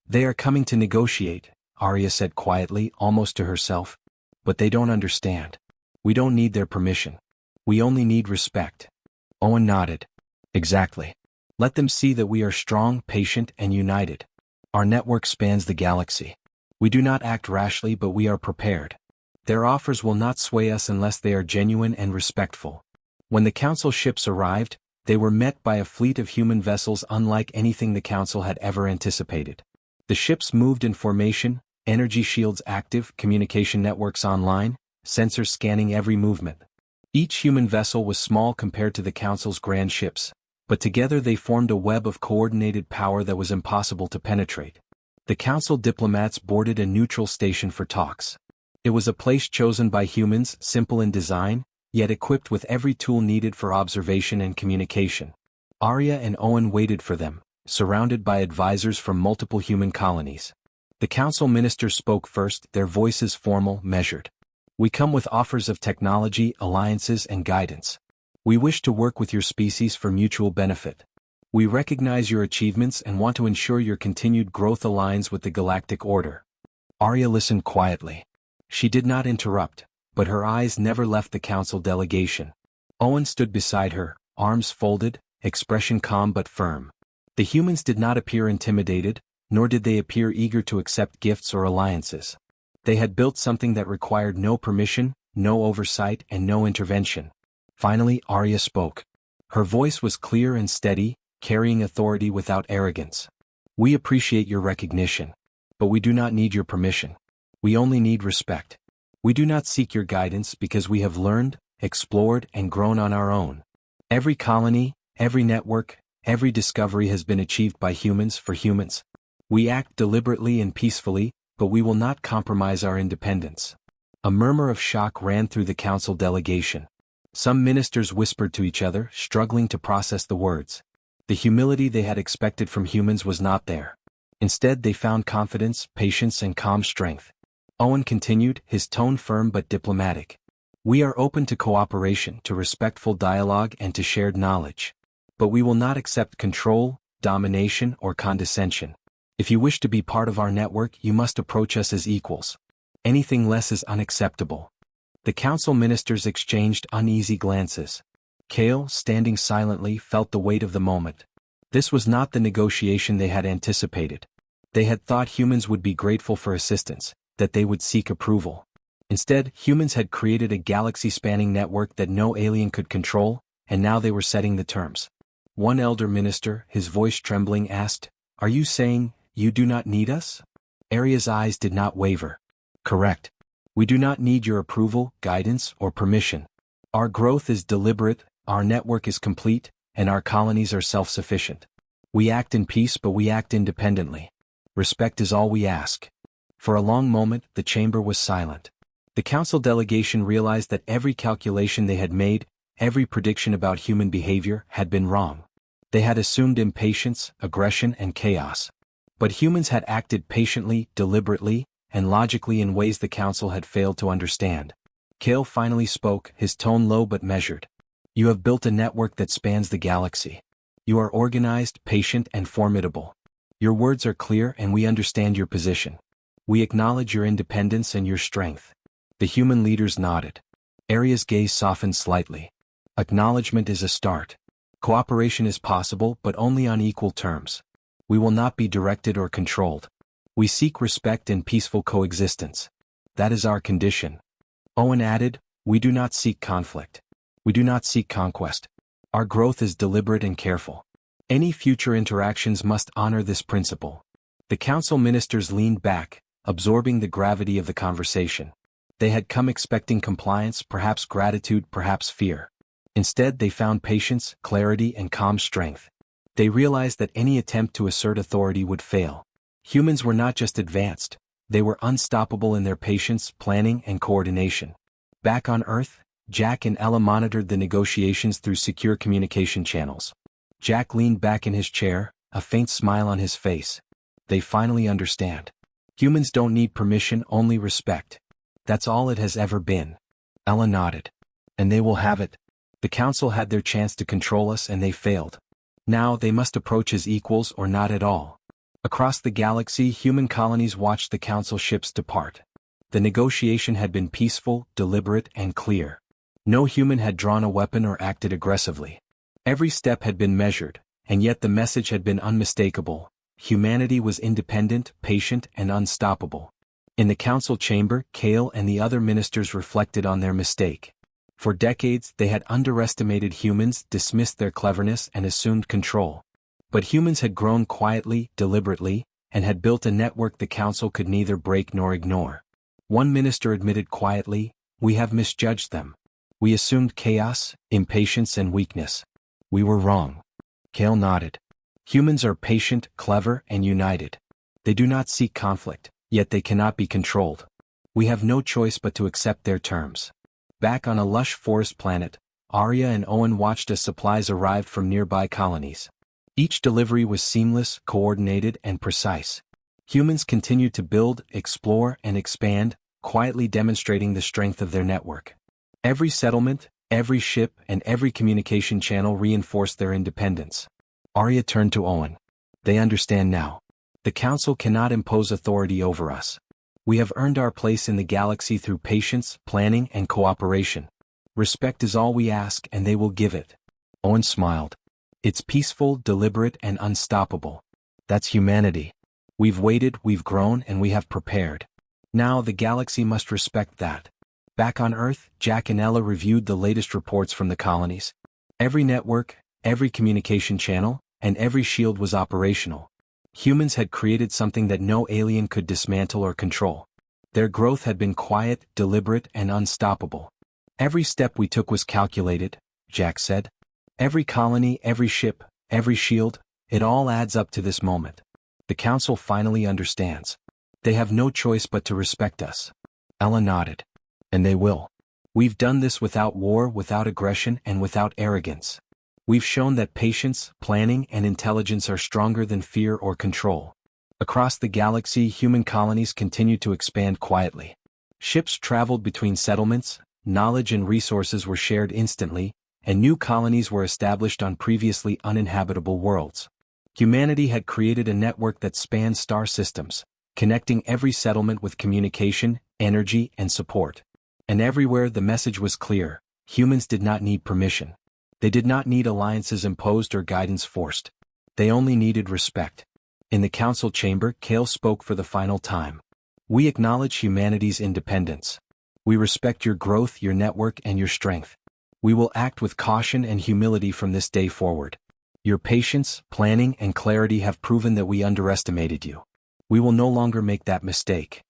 "They are coming to negotiate," Arya said quietly, almost to herself. "But they don't understand. We don't need their permission. We only need respect." Owen nodded. "Exactly. Let them see that we are strong, patient, and united. Our network spans the galaxy. We do not act rashly, but we are prepared. Their offers will not sway us unless they are genuine and respectful." When the Council ships arrived, they were met by a fleet of human vessels unlike anything the Council had ever anticipated. The ships moved in formation, energy shields active, communication networks online, sensors scanning every movement. Each human vessel was small compared to the Council's grand ships, but together they formed a web of coordinated power that was impossible to penetrate. The Council diplomats boarded a neutral station for talks. It was a place chosen by humans, simple in design, yet equipped with every tool needed for observation and communication. Arya and Owen waited for them, surrounded by advisors from multiple human colonies. The Council ministers spoke first, their voices formal, measured. "We come with offers of technology, alliances, and guidance. We wish to work with your species for mutual benefit. We recognize your achievements and want to ensure your continued growth aligns with the galactic order." Arya listened quietly. She did not interrupt, but her eyes never left the Council delegation. Owen stood beside her, arms folded, expression calm but firm. The humans did not appear intimidated, nor did they appear eager to accept gifts or alliances. They had built something that required no permission, no oversight, and no intervention. Finally, Arya spoke. Her voice was clear and steady, carrying authority without arrogance. "We appreciate your recognition. But we do not need your permission. We only need respect. We do not seek your guidance because we have learned, explored, and grown on our own. Every colony, every network, every discovery has been achieved by humans for humans. We act deliberately and peacefully, but we will not compromise our independence." A murmur of shock ran through the Council delegation. Some ministers whispered to each other, struggling to process the words. The humility they had expected from humans was not there. Instead, they found confidence, patience, and calm strength. Owen continued, his tone firm but diplomatic. We are open to cooperation, to respectful dialogue, and to shared knowledge. But we will not accept control, domination, or condescension. If you wish to be part of our network, you must approach us as equals. Anything less is unacceptable. The council ministers exchanged uneasy glances. Kale, standing silently, felt the weight of the moment. This was not the negotiation they had anticipated. They had thought humans would be grateful for assistance, that they would seek approval. Instead, humans had created a galaxy-spanning network that no alien could control, and now they were setting the terms. One elder minister, his voice trembling, asked, "Are you saying, you do not need us?" Arya's eyes did not waver. "Correct. We do not need your approval, guidance, or permission. Our growth is deliberate, our network is complete, and our colonies are self-sufficient. We act in peace, but we act independently. Respect is all we ask." For a long moment, the chamber was silent. The council delegation realized that every calculation they had made, every prediction about human behavior, had been wrong. They had assumed impatience, aggression, and chaos. But humans had acted patiently, deliberately, and logically in ways the council had failed to understand. Kale finally spoke, his tone low but measured. "You have built a network that spans the galaxy. You are organized, patient, and formidable. Your words are clear, and we understand your position. We acknowledge your independence and your strength." The human leaders nodded. Arya's gaze softened slightly. Acknowledgement is a start. Cooperation is possible, but only on equal terms. We will not be directed or controlled. We seek respect and peaceful coexistence. That is our condition. Owen added, "We do not seek conflict. We do not seek conquest. Our growth is deliberate and careful. Any future interactions must honor this principle." The council ministers leaned back, absorbing the gravity of the conversation. They had come expecting compliance, perhaps gratitude, perhaps fear. Instead, they found patience, clarity, and calm strength. They realized that any attempt to assert authority would fail. Humans were not just advanced, they were unstoppable in their patience, planning, and coordination. Back on Earth, Jack and Ella monitored the negotiations through secure communication channels. Jack leaned back in his chair, a faint smile on his face. They finally understand. Humans don't need permission, only respect. That's all it has ever been. Ella nodded. And they will have it. The council had their chance to control us and they failed. Now they must approach as equals or not at all. Across the galaxy, human colonies watched the council ships depart. The negotiation had been peaceful, deliberate, and clear. No human had drawn a weapon or acted aggressively. Every step had been measured, and yet the message had been unmistakable. Humanity was independent, patient, and unstoppable. In the council chamber, Kale and the other ministers reflected on their mistake. For decades, they had underestimated humans, dismissed their cleverness, and assumed control. But humans had grown quietly, deliberately, and had built a network the council could neither break nor ignore. One minister admitted quietly, "We have misjudged them. We assumed chaos, impatience, and weakness. We were wrong." Kale nodded. Humans are patient, clever, and united. They do not seek conflict, yet they cannot be controlled. We have no choice but to accept their terms. Back on a lush forest planet, Arya and Owen watched as supplies arrived from nearby colonies. Each delivery was seamless, coordinated, and precise. Humans continued to build, explore, and expand, quietly demonstrating the strength of their network. Every settlement, every ship, and every communication channel reinforced their independence. Arya turned to Owen. "They understand now. The Council cannot impose authority over us. We have earned our place in the galaxy through patience, planning, and cooperation. Respect is all we ask, and they will give it." Owen smiled. "It's peaceful, deliberate, and unstoppable. That's humanity. We've waited, we've grown, and we have prepared. Now the galaxy must respect that." Back on Earth, Jack and Ella reviewed the latest reports from the colonies. Every network, every communication channel, and every shield was operational. Humans had created something that no alien could dismantle or control. Their growth had been quiet, deliberate, and unstoppable. "Every step we took was calculated," Jack said. "Every colony, every ship, every shield, it all adds up to this moment. The Council finally understands. They have no choice but to respect us." Ella nodded. "And they will." We've done this without war, without aggression, and without arrogance. We've shown that patience, planning, and intelligence are stronger than fear or control. Across the galaxy, human colonies continued to expand quietly. Ships traveled between settlements, knowledge and resources were shared instantly, and new colonies were established on previously uninhabitable worlds. Humanity had created a network that spanned star systems, connecting every settlement with communication, energy, and support. And everywhere the message was clear: humans did not need permission. They did not need alliances imposed or guidance forced. They only needed respect. In the council chamber, Kale spoke for the final time. We acknowledge humanity's independence. We respect your growth, your network, and your strength. We will act with caution and humility from this day forward. Your patience, planning, and clarity have proven that we underestimated you. We will no longer make that mistake.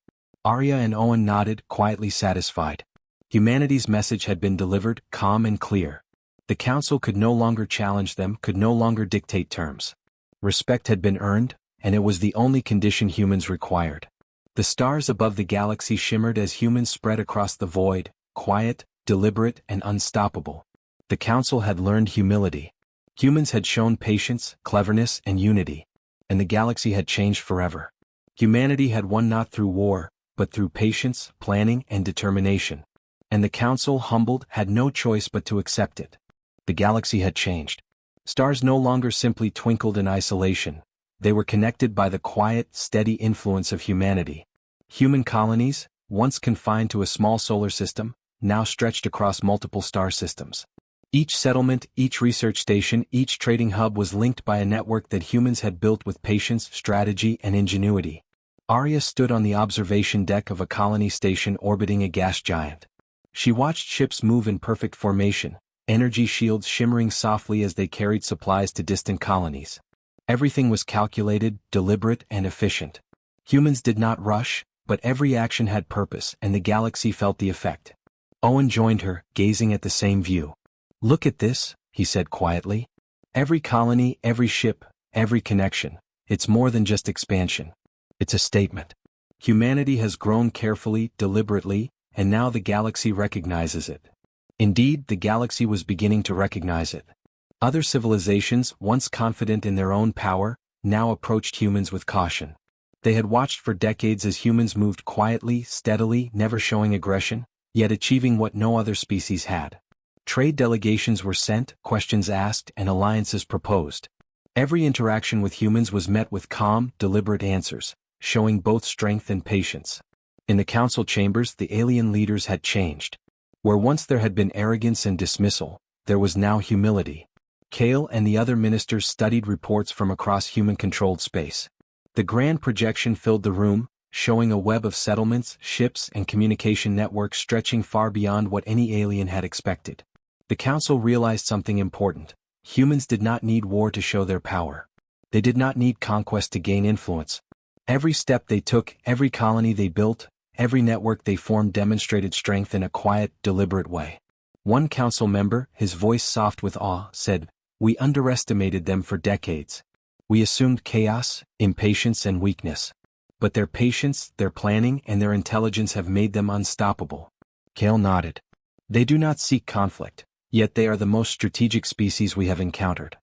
Arya and Owen nodded, quietly satisfied. Humanity's message had been delivered, calm and clear. The council could no longer challenge them, could no longer dictate terms. Respect had been earned, and it was the only condition humans required. The stars above the galaxy shimmered as humans spread across the void, quiet, deliberate, and unstoppable. The council had learned humility. Humans had shown patience, cleverness, and unity. And the galaxy had changed forever. Humanity had won not through war, but through patience, planning, and determination. And the council, humbled, had no choice but to accept it. The galaxy had changed. Stars no longer simply twinkled in isolation. They were connected by the quiet, steady influence of humanity. Human colonies, once confined to a small solar system, now stretched across multiple star systems. Each settlement, each research station, each trading hub was linked by a network that humans had built with patience, strategy, and ingenuity. Arya stood on the observation deck of a colony station orbiting a gas giant. She watched ships move in perfect formation, energy shields shimmering softly as they carried supplies to distant colonies. Everything was calculated, deliberate, and efficient. Humans did not rush, but every action had purpose, and the galaxy felt the effect. Owen joined her, gazing at the same view. "Look at this," he said quietly. "Every colony, every ship, every connection. It's more than just expansion. It's a statement. Humanity has grown carefully, deliberately, and now the galaxy recognizes it." Indeed, the galaxy was beginning to recognize it. Other civilizations, once confident in their own power, now approached humans with caution. They had watched for decades as humans moved quietly, steadily, never showing aggression, yet achieving what no other species had. Trade delegations were sent, questions asked, and alliances proposed. Every interaction with humans was met with calm, deliberate answers, showing both strength and patience. In the council chambers, the alien leaders had changed. Where once there had been arrogance and dismissal, there was now humility. Kale and the other ministers studied reports from across human-controlled space. The grand projection filled the room, showing a web of settlements, ships, and communication networks stretching far beyond what any alien had expected. The council realized something important. Humans did not need war to show their power. They did not need conquest to gain influence. Every step they took, every colony they built, every network they formed demonstrated strength in a quiet, deliberate way. One council member, his voice soft with awe, said, "We underestimated them for decades. We assumed chaos, impatience, and weakness. But their patience, their planning, and their intelligence have made them unstoppable." Kale nodded. "They do not seek conflict, yet they are the most strategic species we have encountered.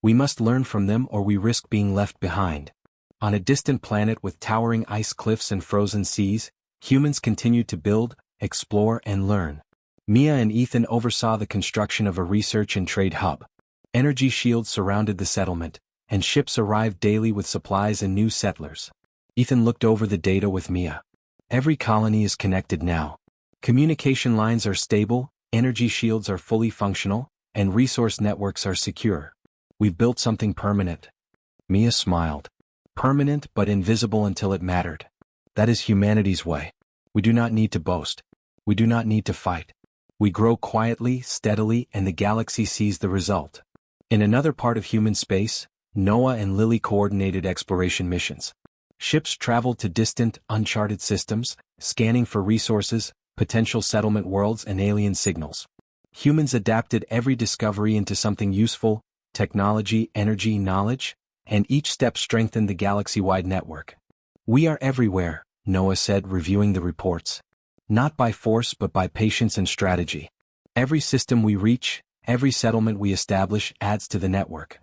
We must learn from them or we risk being left behind." On a distant planet with towering ice cliffs and frozen seas, humans continued to build, explore, and learn. Mia and Ethan oversaw the construction of a research and trade hub. Energy shields surrounded the settlement, and ships arrived daily with supplies and new settlers. Ethan looked over the data with Mia. "Every colony is connected now. Communication lines are stable, energy shields are fully functional, and resource networks are secure. We've built something permanent." Mia smiled. "Permanent but invisible until it mattered. That is humanity's way. We do not need to boast. We do not need to fight. We grow quietly, steadily, and the galaxy sees the result." In another part of human space, Noah and Lily coordinated exploration missions. Ships traveled to distant, uncharted systems, scanning for resources, potential settlement worlds, and alien signals. Humans adapted every discovery into something useful: technology, energy, knowledge, and each step strengthened the galaxy-wide network. "We are everywhere," Noah said, reviewing the reports. Not by force but by patience and strategy. Every system we reach, every settlement we establish adds to the network.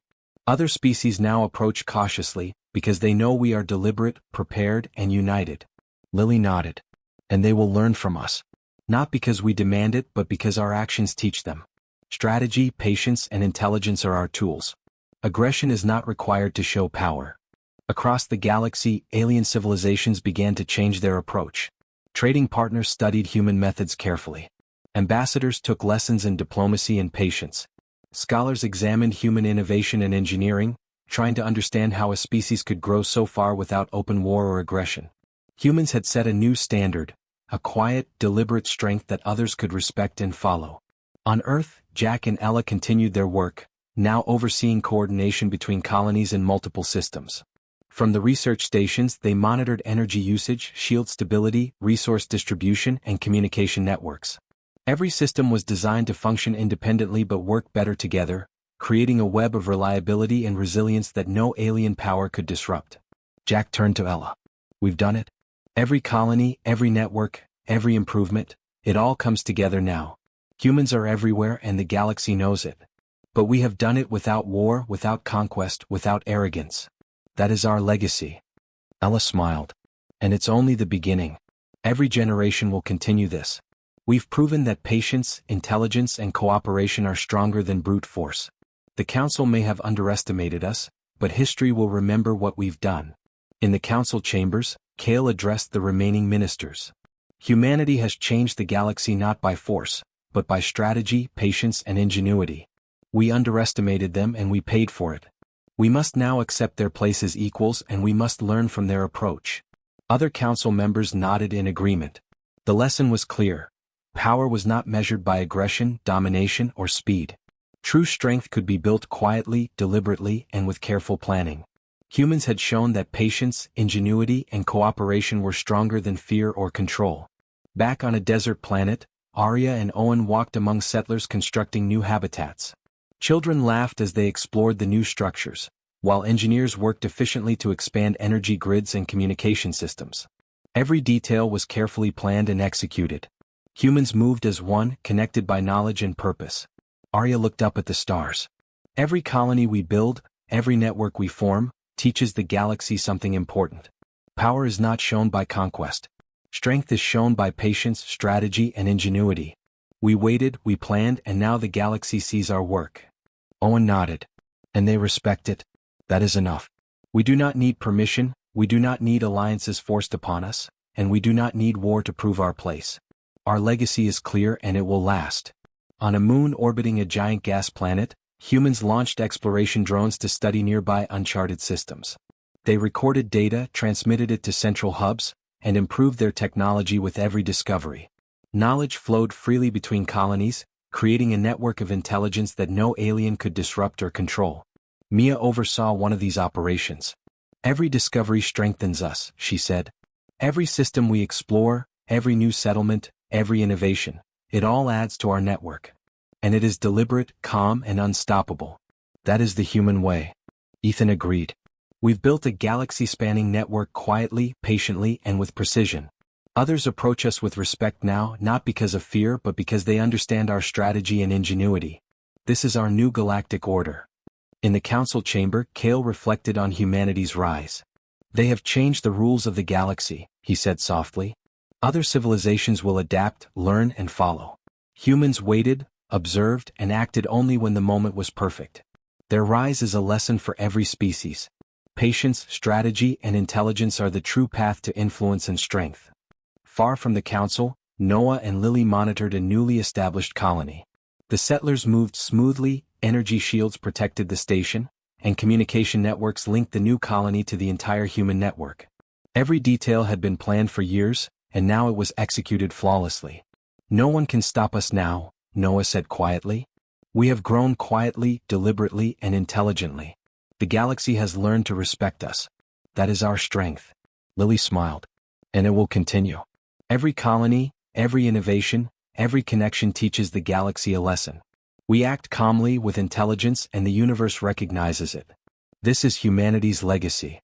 Other species now approach cautiously, because they know we are deliberate, prepared, and united. Lily nodded. And they will learn from us. Not because we demand it but because our actions teach them. Strategy, patience, and intelligence are our tools. Aggression is not required to show power. Across the galaxy, alien civilizations began to change their approach. Trading partners studied human methods carefully. Ambassadors took lessons in diplomacy and patience. Scholars examined human innovation and engineering, trying to understand how a species could grow so far without open war or aggression. Humans had set a new standard, a quiet, deliberate strength that others could respect and follow. On Earth, Jack and Ella continued their work, now overseeing coordination between colonies and multiple systems. From the research stations, they monitored energy usage, shield stability, resource distribution, and communication networks. Every system was designed to function independently but work better together, creating a web of reliability and resilience that no alien power could disrupt. Jack turned to Ella. We've done it. Every colony, every network, every improvement, it all comes together now. Humans are everywhere and the galaxy knows it. But we have done it without war, without conquest, without arrogance. That is our legacy. Ella smiled. And it's only the beginning. Every generation will continue this. We've proven that patience, intelligence, and cooperation are stronger than brute force. The Council may have underestimated us, but history will remember what we've done. In the Council chambers, Kale addressed the remaining ministers. Humanity has changed the galaxy not by force, but by strategy, patience, and ingenuity. We underestimated them and we paid for it. We must now accept their place as equals and we must learn from their approach. Other council members nodded in agreement. The lesson was clear. Power was not measured by aggression, domination, or speed. True strength could be built quietly, deliberately, and with careful planning. Humans had shown that patience, ingenuity, and cooperation were stronger than fear or control. Back on a desert planet, Arya and Owen walked among settlers constructing new habitats. Children laughed as they explored the new structures, while engineers worked efficiently to expand energy grids and communication systems. Every detail was carefully planned and executed. Humans moved as one, connected by knowledge and purpose. Arya looked up at the stars. Every colony we build, every network we form, teaches the galaxy something important. Power is not shown by conquest. Strength is shown by patience, strategy, and ingenuity. We waited, we planned, and now the galaxy sees our work. Owen nodded. And they respect it. That is enough. We do not need permission, we do not need alliances forced upon us, and we do not need war to prove our place. Our legacy is clear and it will last. On a moon orbiting a giant gas planet, humans launched exploration drones to study nearby uncharted systems. They recorded data, transmitted it to central hubs, and improved their technology with every discovery. Knowledge flowed freely between colonies, creating a network of intelligence that no alien could disrupt or control. Mia oversaw one of these operations. Every discovery strengthens us, she said. Every system we explore, every new settlement, every innovation, it all adds to our network. And it is deliberate, calm, and unstoppable. That is the human way. Ethan agreed. We've built a galaxy-spanning network quietly, patiently, and with precision. Others approach us with respect now, not because of fear but because they understand our strategy and ingenuity. This is our new galactic order. In the council chamber, Kale reflected on humanity's rise. They have changed the rules of the galaxy, he said softly. Other civilizations will adapt, learn, and follow. Humans waited, observed, and acted only when the moment was perfect. Their rise is a lesson for every species. Patience, strategy, and intelligence are the true path to influence and strength. Far from the council, Noah and Lily monitored a newly established colony. The settlers moved smoothly, energy shields protected the station, and communication networks linked the new colony to the entire human network. Every detail had been planned for years, and now it was executed flawlessly. No one can stop us now, Noah said quietly. We have grown quietly, deliberately, and intelligently. The galaxy has learned to respect us. That is our strength. Lily smiled. And it will continue. Every colony, every innovation, every connection teaches the galaxy a lesson. We act calmly with intelligence and the universe recognizes it. This is humanity's legacy.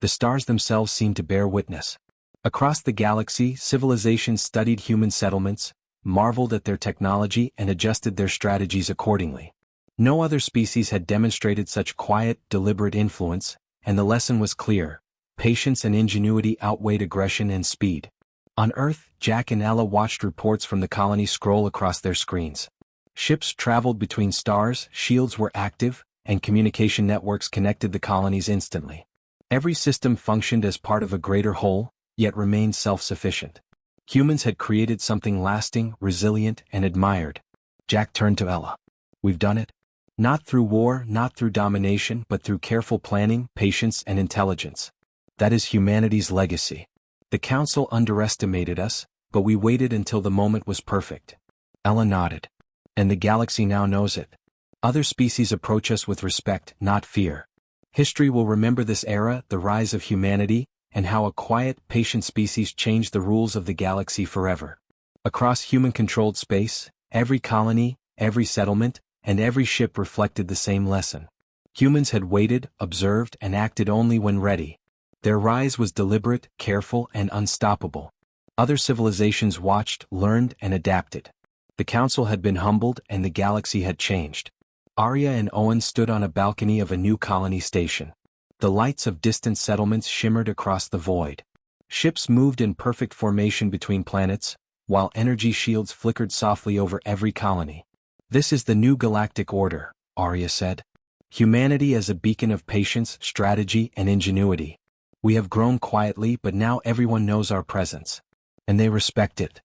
The stars themselves seem to bear witness. Across the galaxy, civilizations studied human settlements, marveled at their technology and adjusted their strategies accordingly. No other species had demonstrated such quiet, deliberate influence, and the lesson was clear: patience and ingenuity outweighed aggression and speed. On Earth, Jack and Ella watched reports from the colony scroll across their screens. Ships traveled between stars, shields were active, and communication networks connected the colonies instantly. Every system functioned as part of a greater whole, yet remained self-sufficient. Humans had created something lasting, resilient, and admired. Jack turned to Ella. "We've done it. Not through war, not through domination, but through careful planning, patience, and intelligence. That is humanity's legacy. The Council underestimated us, but we waited until the moment was perfect." Ella nodded. "And the galaxy now knows it. Other species approach us with respect, not fear. History will remember this era, the rise of humanity, and how a quiet, patient species changed the rules of the galaxy forever." Across human-controlled space, every colony, every settlement, and every ship reflected the same lesson. Humans had waited, observed, and acted only when ready. Their rise was deliberate, careful, and unstoppable. Other civilizations watched, learned, and adapted. The Council had been humbled and the galaxy had changed. Arya and Owen stood on a balcony of a new colony station. The lights of distant settlements shimmered across the void. Ships moved in perfect formation between planets, while energy shields flickered softly over every colony. "This is the new galactic order," Arya said. "Humanity as a beacon of patience, strategy, and ingenuity. We have grown quietly, but now everyone knows our presence. And they respect it."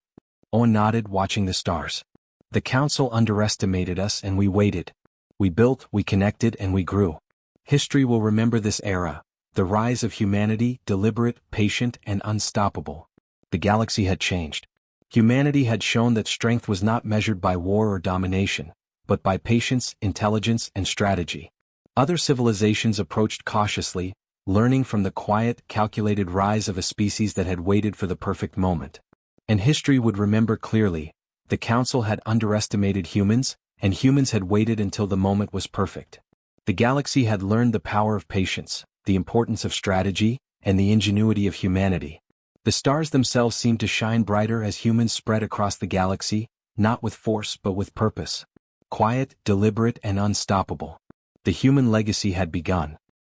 Owen nodded, watching the stars. "The Council underestimated us and we waited. We built, we connected, and we grew. History will remember this era, the rise of humanity, deliberate, patient, and unstoppable." The galaxy had changed. Humanity had shown that strength was not measured by war or domination, but by patience, intelligence, and strategy. Other civilizations approached cautiously, learning from the quiet, calculated rise of a species that had waited for the perfect moment. And history would remember clearly: the Council had underestimated humans, and humans had waited until the moment was perfect. The galaxy had learned the power of patience, the importance of strategy, and the ingenuity of humanity. The stars themselves seemed to shine brighter as humans spread across the galaxy, not with force but with purpose. Quiet, deliberate, and unstoppable. The human legacy had begun.